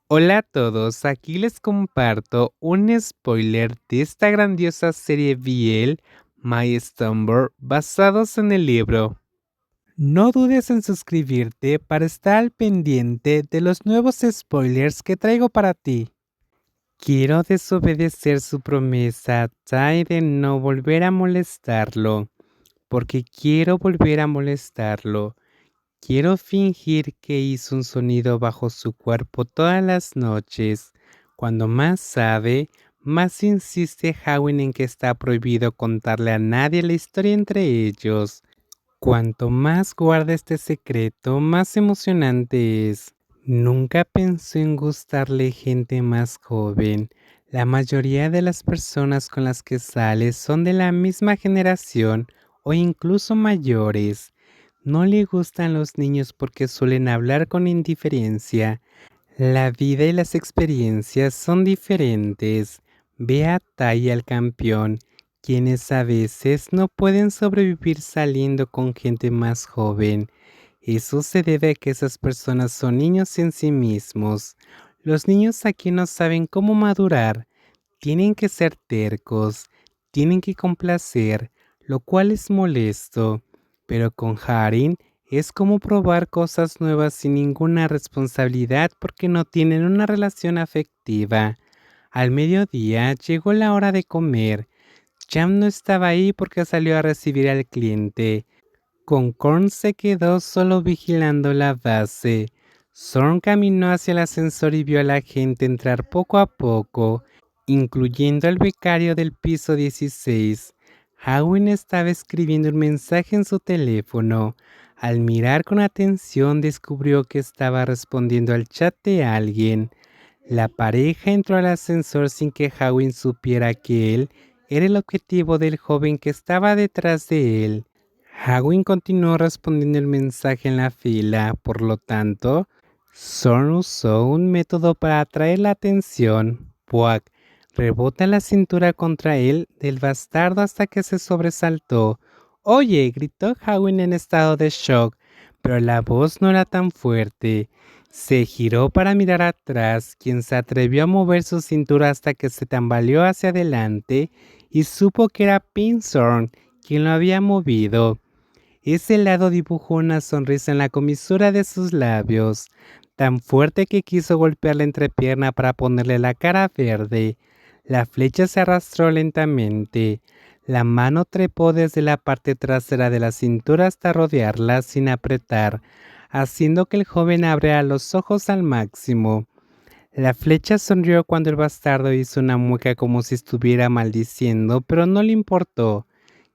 Hola a todos, aquí les comparto un spoiler de esta grandiosa serie BL, My Slumber, basados en el libro. No dudes en suscribirte para estar al pendiente de los nuevos spoilers que traigo para ti. Quiero desobedecer su promesa a Tai de no volver a molestarlo, porque quiero volver a molestarlo. Quiero fingir que hizo un sonido bajo su cuerpo todas las noches. Cuando más sabe, más insiste Hawin en que está prohibido contarle a nadie la historia entre ellos. Cuanto más guarda este secreto, más emocionante es. Nunca pensó en gustarle gente más joven. La mayoría de las personas con las que sale son de la misma generación o incluso mayores. No le gustan los niños porque suelen hablar con indiferencia. La vida y las experiencias son diferentes. Ve a Tai al campeón, quienes a veces no pueden sobrevivir saliendo con gente más joven. Eso se debe a que esas personas son niños en sí mismos. Los niños aquí no saben cómo madurar. Tienen que ser tercos, tienen que complacer, lo cual es molesto. Pero con Harin es como probar cosas nuevas sin ninguna responsabilidad porque no tienen una relación afectiva. Al mediodía llegó la hora de comer. Jam no estaba ahí porque salió a recibir al cliente. Concorn se quedó solo vigilando la base. Zorn caminó hacia el ascensor y vio a la gente entrar poco a poco, incluyendo al becario del piso 16. Hawin estaba escribiendo un mensaje en su teléfono. Al mirar con atención descubrió que estaba respondiendo al chat de alguien. La pareja entró al ascensor sin que Hawin supiera que él era el objetivo del joven que estaba detrás de él. Hawin continuó respondiendo el mensaje en la fila, por lo tanto, Zorn usó un método para atraer la atención. Puak rebota la cintura contra él del bastardo hasta que se sobresaltó. Oye, gritó Hawin en estado de shock, pero la voz no era tan fuerte. Se giró para mirar atrás, quien se atrevió a mover su cintura hasta que se tambaleó hacia adelante y supo que era Pinzorn quien lo había movido. Ese lado dibujó una sonrisa en la comisura de sus labios, tan fuerte que quiso golpear la entrepierna para ponerle la cara verde. La flecha se arrastró lentamente. La mano trepó desde la parte trasera de la cintura hasta rodearla sin apretar, haciendo que el joven abriera los ojos al máximo. La flecha sonrió cuando el bastardo hizo una mueca como si estuviera maldiciendo, pero no le importó.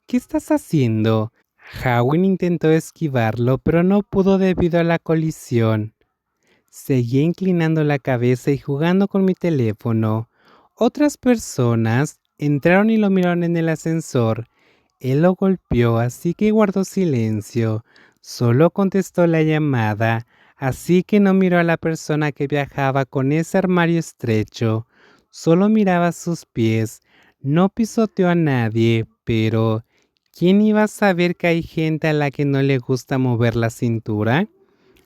¿Qué estás haciendo? Hawin intentó esquivarlo, pero no pudo debido a la colisión. Seguía inclinando la cabeza y jugando con mi teléfono. Otras personas entraron y lo miraron en el ascensor. Él lo golpeó, así que guardó silencio. Solo contestó la llamada, así que no miró a la persona que viajaba con ese armario estrecho. Solo miraba sus pies. No pisoteó a nadie, pero ¿quién iba a saber que hay gente a la que no le gusta mover la cintura?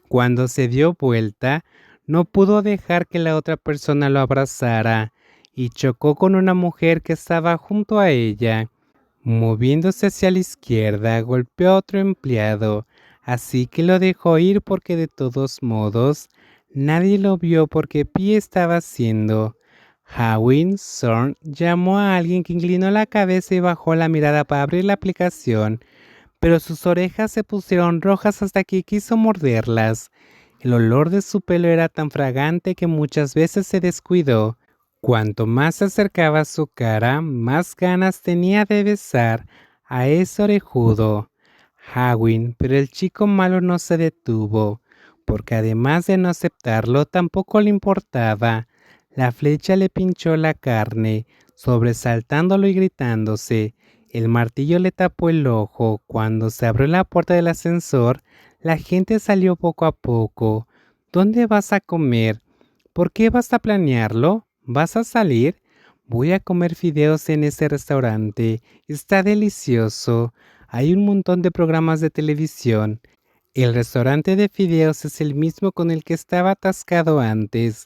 Cuando se dio vuelta, no pudo dejar que la otra persona lo abrazara y chocó con una mujer que estaba junto a ella. Moviéndose hacia la izquierda, golpeó a otro empleado, así que lo dejó ir porque de todos modos nadie lo vio porque pie estaba haciendo. Hawin Zorn llamó a alguien que inclinó la cabeza y bajó la mirada para abrir la aplicación, pero sus orejas se pusieron rojas hasta que quiso morderlas. El olor de su pelo era tan fragante que muchas veces se descuidó. Cuanto más se acercaba a su cara, más ganas tenía de besar a ese orejudo. Hawin, pero el chico malo no se detuvo, porque además de no aceptarlo, tampoco le importaba. La flecha le pinchó la carne, sobresaltándolo y gritándose. El martillo le tapó el ojo. Cuando se abrió la puerta del ascensor, la gente salió poco a poco. ¿Dónde vas a comer? ¿Por qué vas a planearlo? ¿Vas a salir? Voy a comer fideos en ese restaurante. Está delicioso. Hay un montón de programas de televisión. El restaurante de fideos es el mismo con el que estaba atascado antes.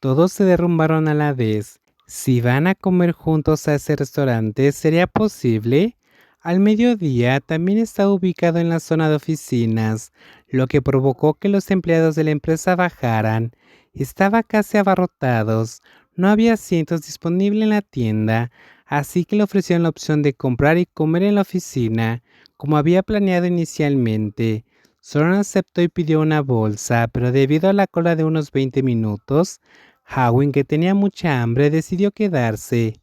Todos se derrumbaron a la vez. Si van a comer juntos a ese restaurante, ¿sería posible? Al mediodía también estaba ubicado en la zona de oficinas, lo que provocó que los empleados de la empresa bajaran. Estaba casi abarrotados, no había asientos disponibles en la tienda, así que le ofrecieron la opción de comprar y comer en la oficina, como había planeado inicialmente. Soren aceptó y pidió una bolsa, pero debido a la cola de unos 20 minutos, Hawin, que tenía mucha hambre, decidió quedarse.